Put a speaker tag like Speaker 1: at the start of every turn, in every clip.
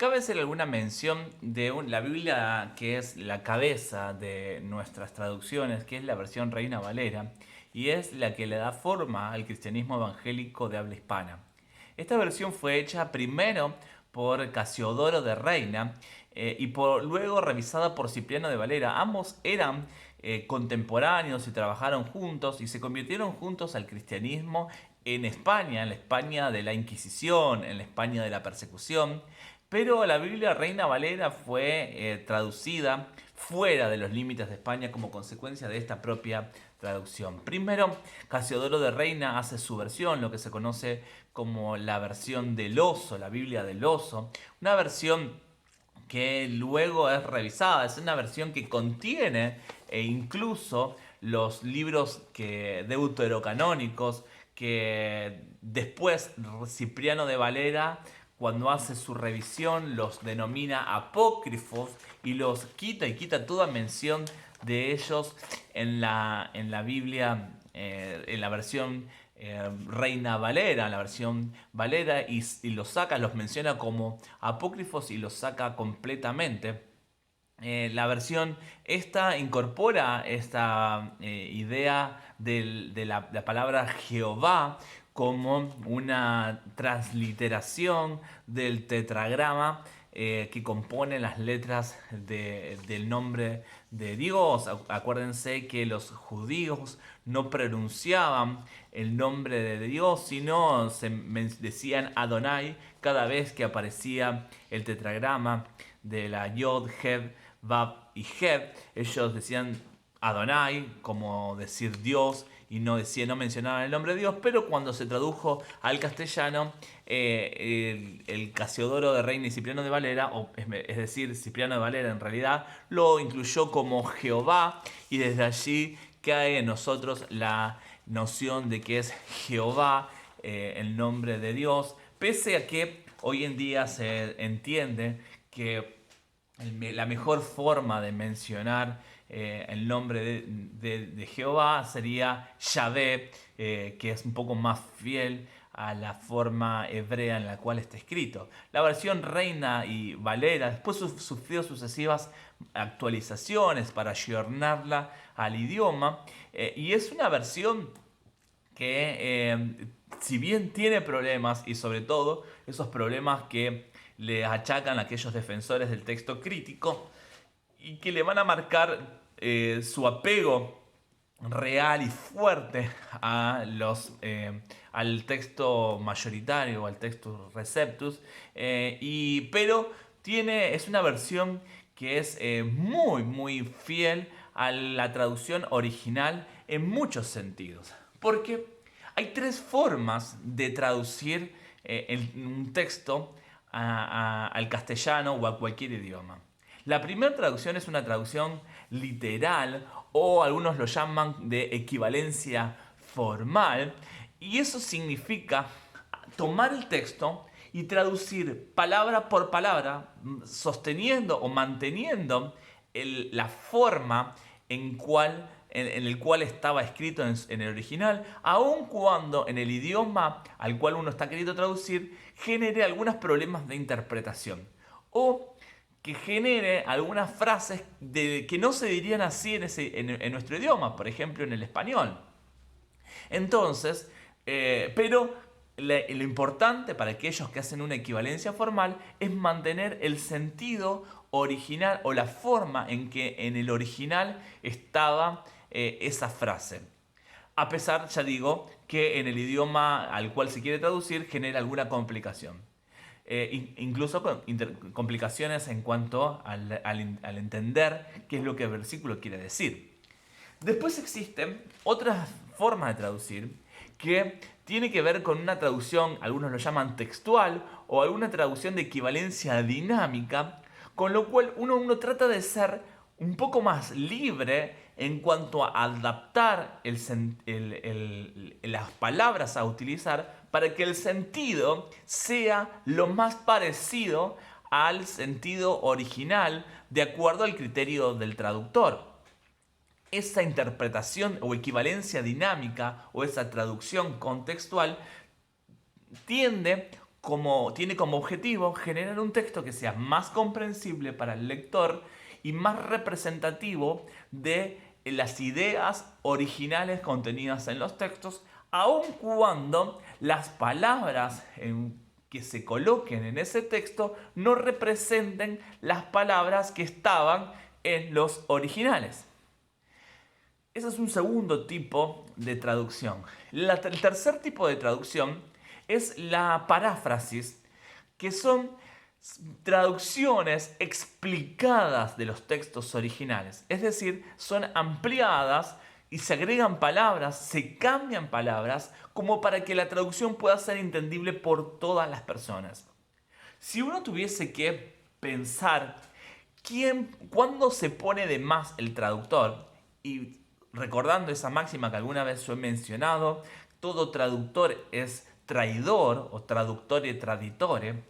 Speaker 1: Cabe hacer alguna mención de la Biblia que es la cabeza de nuestras traducciones, que es la versión Reina Valera, y es la que le da forma al cristianismo evangélico de habla hispana. Esta versión fue hecha primero por Casiodoro de Reina luego revisada por Cipriano de Valera. Ambos eran contemporáneos y trabajaron juntos y se convirtieron juntos al cristianismo en España, en la España de la Inquisición, en la España de la persecución. Pero la Biblia Reina Valera fue traducida fuera de los límites de España como consecuencia de esta propia traducción. Primero, Casiodoro de Reina hace su versión, lo que se conoce como la versión del oso, la Biblia del oso, una versión que luego es revisada, es una versión que contiene incluso los libros deuterocanónicos que después Cipriano de Valera, cuando hace su revisión, los denomina apócrifos y los quita toda mención de ellos en la Biblia, en la versión Reina Valera, la versión Valera, y los saca, los menciona como apócrifos y los saca completamente. La versión esta incorpora esta idea de la palabra Jehová como una transliteración del tetragrama que compone las letras del nombre de Dios. Acuérdense que los judíos no pronunciaban el nombre de Dios, sino decían Adonai cada vez que aparecía el tetragrama de la Yod, Heb, Vav y Heb. Ellos decían Adonai, como decir Dios, y no mencionaban el nombre de Dios, pero cuando se tradujo al castellano, el Casiodoro de Reina y Cipriano de Valera, es decir, Cipriano de Valera en realidad, lo incluyó como Jehová, y desde allí cae en nosotros la noción de que es Jehová, el nombre de Dios, pese a que hoy en día se entiende que la mejor forma de mencionar el nombre de Jehová sería Yahvé, que es un poco más fiel a la forma hebrea en la cual está escrito. La versión Reina y Valera después sufrió sucesivas actualizaciones para ayornarla al idioma, y es una versión que si bien tiene problemas, y sobre todo esos problemas que le achacan a aquellos defensores del texto crítico y que le van a marcar su apego real y fuerte al texto mayoritario, al texto receptus, pero es una versión que es muy fiel a la traducción original en muchos sentidos. Porque hay tres formas de traducir un texto al castellano o a cualquier idioma. La primera traducción es una traducción literal, o algunos lo llaman de equivalencia formal, y eso significa tomar el texto y traducir palabra por palabra, sosteniendo o manteniendo la forma en el cual estaba escrito en el original, aun cuando en el idioma al cual uno está queriendo traducir genere algunos problemas de interpretación, o que genere algunas frases que no se dirían así en nuestro idioma, por ejemplo en el español. Entonces, pero lo importante para aquellos que hacen una equivalencia formal es mantener el sentido original o la forma en que en el original estaba esa frase. A pesar, ya digo, que en el idioma al cual se quiere traducir genera alguna complicación. Incluso complicaciones en cuanto al entender qué es lo que el versículo quiere decir. Después existen otras formas de traducir que tiene que ver con una traducción, algunos lo llaman textual, o alguna traducción de equivalencia dinámica, con lo cual uno trata de ser un poco más libre en cuanto a adaptar las palabras a utilizar para que el sentido sea lo más parecido al sentido original de acuerdo al criterio del traductor. Esa interpretación o equivalencia dinámica o esa traducción contextual tiende tiene como objetivo generar un texto que sea más comprensible para el lector y más representativo de las ideas originales contenidas en los textos, aun cuando las palabras que se coloquen en ese texto no representen las palabras que estaban en los originales. Ese es un segundo tipo de traducción. El tercer tipo de traducción es la paráfrasis, que son traducciones explicadas de los textos originales. Es decir, son ampliadas y se agregan palabras, se cambian palabras, como para que la traducción pueda ser entendible por todas las personas. Si uno tuviese que pensar cuándo se pone de más el traductor, y recordando esa máxima que alguna vez yo he mencionado, todo traductor es traidor o traductore traditore.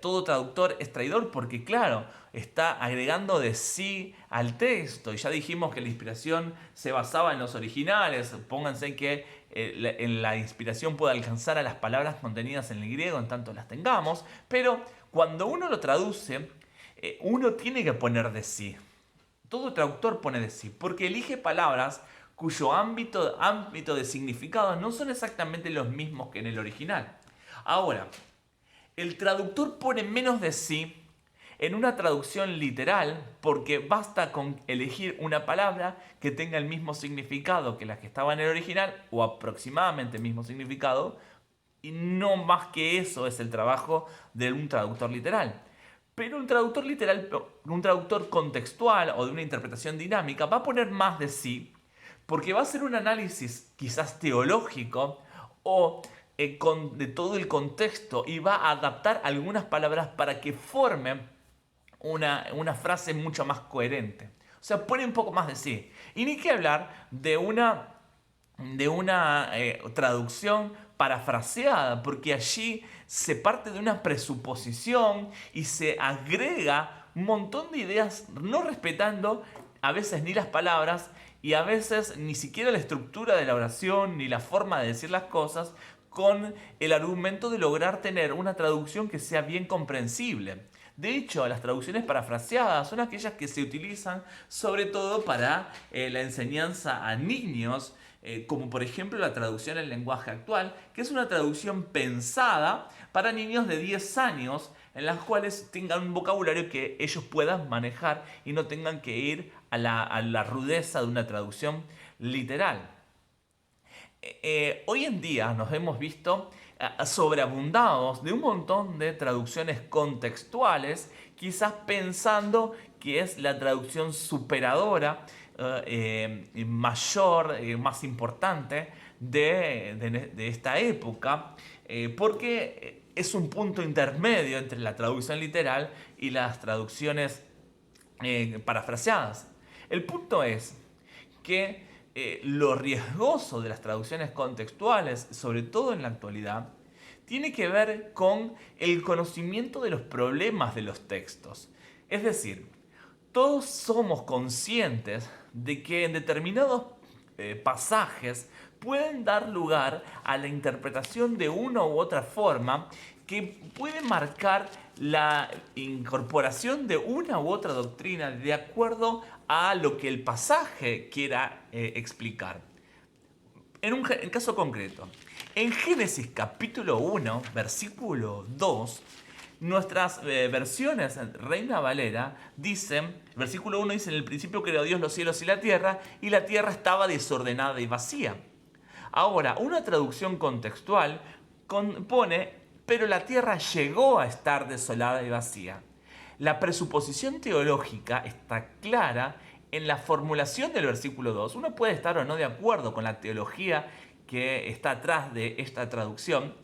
Speaker 1: Todo traductor es traidor porque, claro, está agregando de sí al texto. Y ya dijimos que la inspiración se basaba en los originales. Pónganse que en la inspiración puede alcanzar a las palabras contenidas en el griego en tanto las tengamos. Pero cuando uno lo traduce, uno tiene que poner de sí. Todo traductor pone de sí, porque elige palabras cuyo ámbito de significado no son exactamente los mismos que en el original. Ahora, el traductor pone menos de sí en una traducción literal porque basta con elegir una palabra que tenga el mismo significado que la que estaba en el original o aproximadamente el mismo significado, y no más que eso es el trabajo de un traductor literal. Pero un traductor literal, un traductor contextual o de una interpretación dinámica va a poner más de sí porque va a hacer un análisis quizás teológico o de todo el contexto y va a adaptar algunas palabras para que formen una frase mucho más coherente. O sea, pone un poco más de sí. Y ni que hablar de una traducción parafraseada, porque allí se parte de una presuposición y se agrega un montón de ideas, no respetando a veces ni las palabras y a veces ni siquiera la estructura de la oración ni la forma de decir las cosas, con el argumento de lograr tener una traducción que sea bien comprensible. De hecho, las traducciones parafraseadas son aquellas que se utilizan sobre todo para la enseñanza a niños, como por ejemplo la traducción al lenguaje actual, que es una traducción pensada para niños de 10 años, en las cuales tengan un vocabulario que ellos puedan manejar y no tengan que ir a la rudeza de una traducción literal. Hoy en día nos hemos visto sobreabundados de un montón de traducciones contextuales, quizás pensando que es la traducción superadora, mayor, más importante de esta época, porque es un punto intermedio entre la traducción literal y las traducciones parafraseadas. El punto es que lo riesgoso de las traducciones contextuales, sobre todo en la actualidad, tiene que ver con el conocimiento de los problemas de los textos. Es decir, todos somos conscientes de que en determinados pasajes pueden dar lugar a la interpretación de una u otra forma que puede marcar la incorporación de una u otra doctrina de acuerdo a lo que el pasaje quiera explicar. En caso concreto, en Génesis capítulo 1, versículo 2, nuestras versiones Reina Valera dicen, versículo 1 dice: en el principio creó Dios los cielos y la tierra estaba desordenada y vacía. Ahora, una traducción contextual pone: pero la tierra llegó a estar desolada y vacía. La presuposición teológica está clara en la formulación del versículo 2. Uno puede estar o no de acuerdo con la teología que está atrás de esta traducción,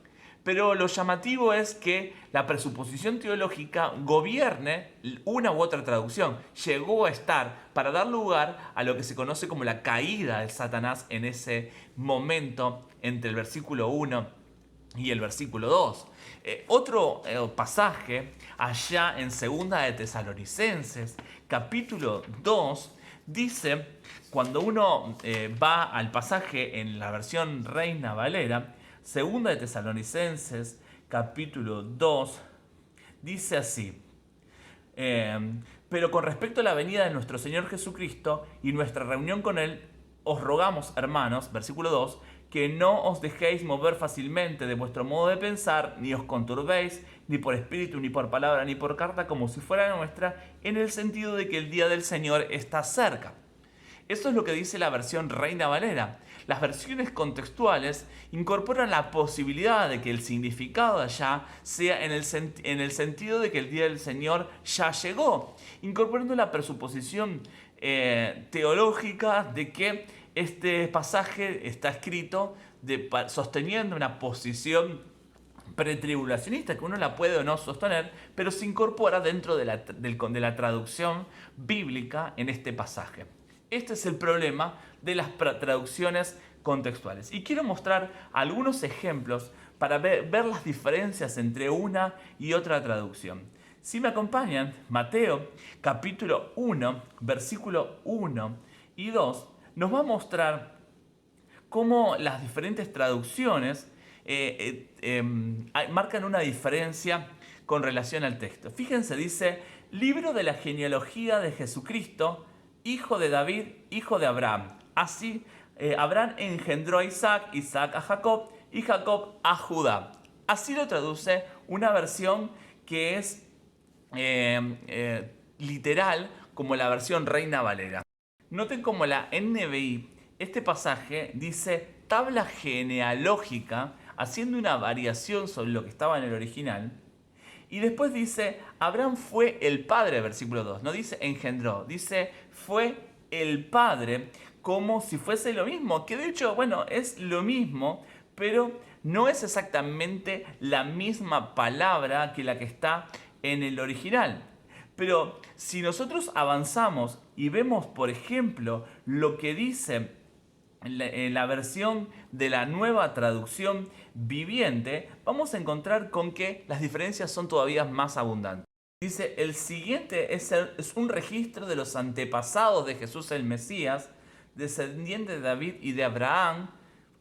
Speaker 1: pero lo llamativo es que la presuposición teológica gobierne una u otra traducción. Llegó a estar para dar lugar a lo que se conoce como la caída de Satanás en ese momento entre el versículo 1 y el versículo 2. Otro pasaje allá en 2 de Tesalonicenses, capítulo 2, dice, cuando uno va al pasaje en la versión Reina Valera, 2 de Tesalonicenses, capítulo 2, dice así. Pero con respecto a la venida de nuestro Señor Jesucristo y nuestra reunión con Él, os rogamos, hermanos, versículo 2, que no os dejéis mover fácilmente de vuestro modo de pensar, ni os conturbéis, ni por espíritu, ni por palabra, ni por carta, como si fuera nuestra, en el sentido de que el día del Señor está cerca. Eso es lo que dice la versión Reina Valera. Las versiones contextuales incorporan la posibilidad de que el significado allá sea en el sentido de que el día del Señor ya llegó, incorporando la presuposición teológica de que este pasaje está escrito sosteniendo una posición pretribulacionista, que uno la puede o no sostener, pero se incorpora dentro de la traducción bíblica en este pasaje. Este es el problema de las traducciones contextuales. Y quiero mostrar algunos ejemplos para ver las diferencias entre una y otra traducción. Si me acompañan, Mateo capítulo 1, versículo 1 y 2, nos va a mostrar cómo las diferentes traducciones marcan una diferencia con relación al texto. Fíjense, dice, libro de la genealogía de Jesucristo, hijo de David, hijo de Abraham. Así, Abraham engendró a Isaac, Isaac a Jacob y Jacob a Judá. Así lo traduce una versión que es literal, como la versión Reina Valera. Noten como la NBI, este pasaje dice tabla genealógica, haciendo una variación sobre lo que estaba en el original. Y después dice, Abraham fue el padre, versículo 2. No dice engendró, dice fue el padre, como si fuese lo mismo. Que de hecho, bueno, es lo mismo, pero no es exactamente la misma palabra que la que está en el original. Pero si nosotros avanzamos y vemos, por ejemplo, lo que dice en la versión de la nueva traducción viviente, vamos a encontrar con que las diferencias son todavía más abundantes. Dice, el siguiente es un registro de los antepasados de Jesús el Mesías, descendiente de David y de Abraham.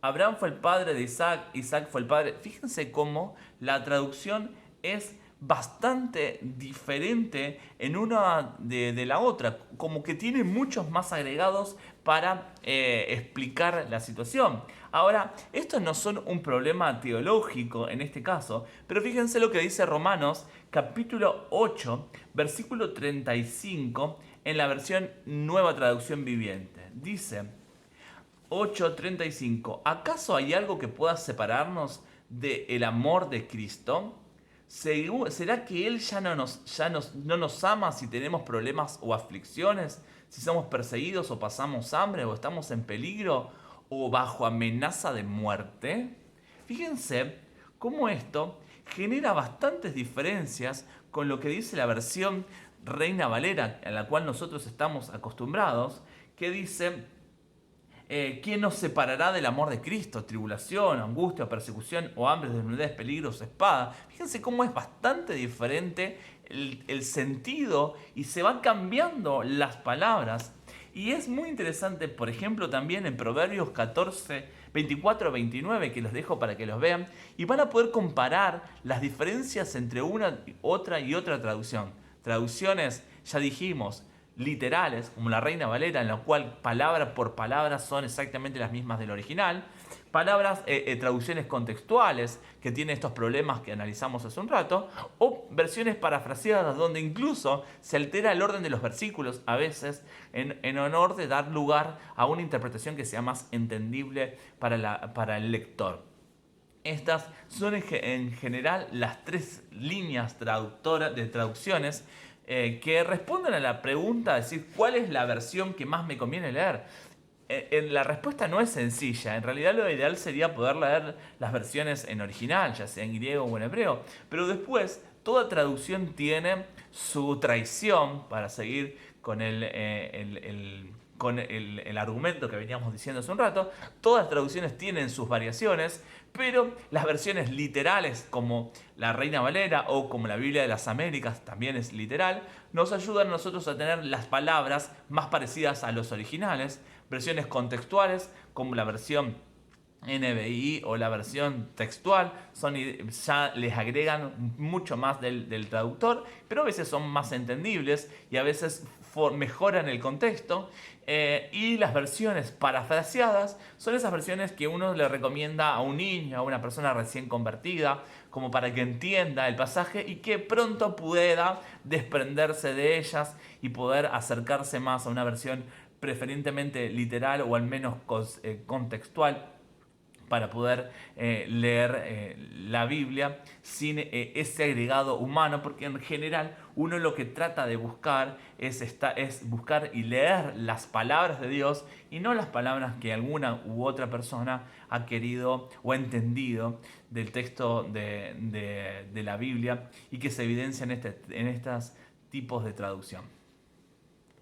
Speaker 1: Abraham fue el padre de Isaac, Isaac fue el padre. Fíjense cómo la traducción es bastante diferente en una de la otra, como que tiene muchos más agregados para explicar la situación. Ahora, estos no son un problema teológico en este caso, pero fíjense lo que dice Romanos capítulo 8, versículo 35 en la versión Nueva Traducción Viviente. Dice 8:35, ¿acaso hay algo que pueda separarnos del amor de Cristo? ¿Será que Él ya no nos ama si tenemos problemas o aflicciones? Si somos perseguidos o pasamos hambre o estamos en peligro o bajo amenaza de muerte. Fíjense cómo esto genera bastantes diferencias con lo que dice la versión Reina Valera, a la cual nosotros estamos acostumbrados, que dice: ¿quién nos separará del amor de Cristo? Tribulación, angustia, persecución, o hambre, desnudez, peligros, espada. Fíjense cómo es bastante diferente el sentido y se van cambiando las palabras. Y es muy interesante, por ejemplo, también en Proverbios 14, 24, 29, que los dejo para que los vean, y van a poder comparar las diferencias entre una, otra y otra traducción. Traducciones, ya dijimos, literales, como la Reina Valera, en la cual palabra por palabra son exactamente las mismas del original. Traducciones contextuales, que tienen estos problemas que analizamos hace un rato, o versiones parafraseadas, donde incluso se altera el orden de los versículos, a veces en honor de dar lugar a una interpretación que sea más entendible para el lector. Estas son en general las tres líneas de traducciones que responden a la pregunta de decir cuál es la versión que más me conviene leer. La respuesta no es sencilla. En realidad lo ideal sería poder leer las versiones en original, ya sea en griego o en hebreo. Pero después, toda traducción tiene su traición, para seguir con el argumento que veníamos diciendo hace un rato. Todas las traducciones tienen sus variaciones, pero las versiones literales, como la Reina Valera o como la Biblia de las Américas, también es literal, nos ayudan a nosotros a tener las palabras más parecidas a los originales. Versiones contextuales, como la versión NBI o la versión textual ya les agregan mucho más del traductor, pero a veces son más entendibles y a veces mejoran el contexto. Y las versiones parafraseadas son esas versiones que uno le recomienda a un niño, a una persona recién convertida, como para que entienda el pasaje y que pronto pueda desprenderse de ellas y poder acercarse más a una versión preferentemente literal o al menos contextual, para poder leer la Biblia sin ese agregado humano, porque en general uno lo que trata de buscar es buscar y leer las palabras de Dios y no las palabras que alguna u otra persona ha querido o ha entendido del texto de la Biblia y que se evidencian en estos tipos de traducción.